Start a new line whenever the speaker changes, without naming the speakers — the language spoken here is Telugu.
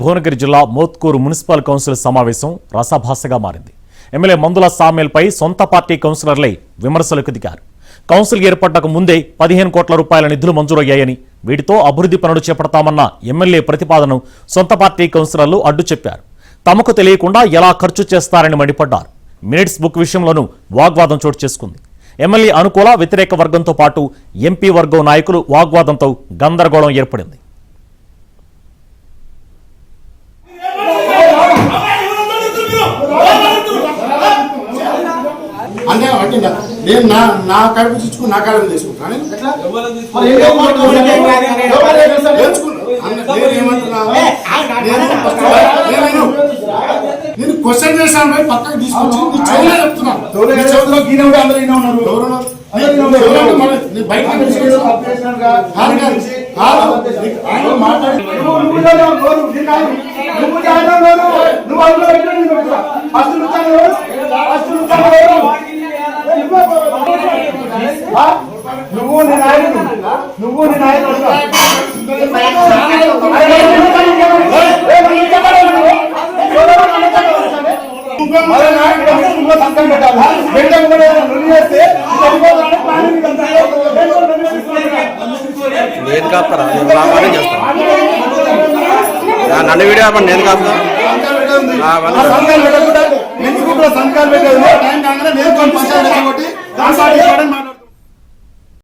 భువనగిరి జిల్లా మోత్కూరు మున్సిపల్ కౌన్సిల్ సమావేశం రసభాసగా మారింది. ఎమ్మెల్యే మందుల సామ్యల్పై సొంత పార్టీ కౌన్సిలర్లే విమర్శలకు దిగారు. కౌన్సిల్ ఏర్పడ్డకు ముందే 15 కోట్ల రూపాయల నిధులు మంజూరయ్యాయని, వీటితో అభివృద్ధి పనులు చేపడతామన్న ఎమ్మెల్యే ప్రతిపాదనను సొంత పార్టీ కౌన్సిలర్లు అడ్డు చెప్పారు. తమకు తెలియకుండా ఎలా ఖర్చు చేస్తారని మండిపడ్డారు. మినిట్స్ బుక్ విషయంలోనూ వాగ్వాదం చోటు చేసుకుంది. ఎమ్మెల్యే అనుకూల వ్యతిరేక వర్గంతో పాటు ఎంపీ వర్గం నాయకులు వాగ్వాదంతో గందరగోళం ఏర్పడింది.
అంటే నేను నా కడుపు తీసుకుని నా కాలం తీసుకుంటాను. నేను క్వశ్చన్ చేశాను, పక్కకు తీసుకొచ్చి నీ చెవులో చెప్తున్నాను.
నువ్వు నీ నాయకుడు
నన్ను వీడియో నేను కాదు
సంతకాలు పెట్టలేదు.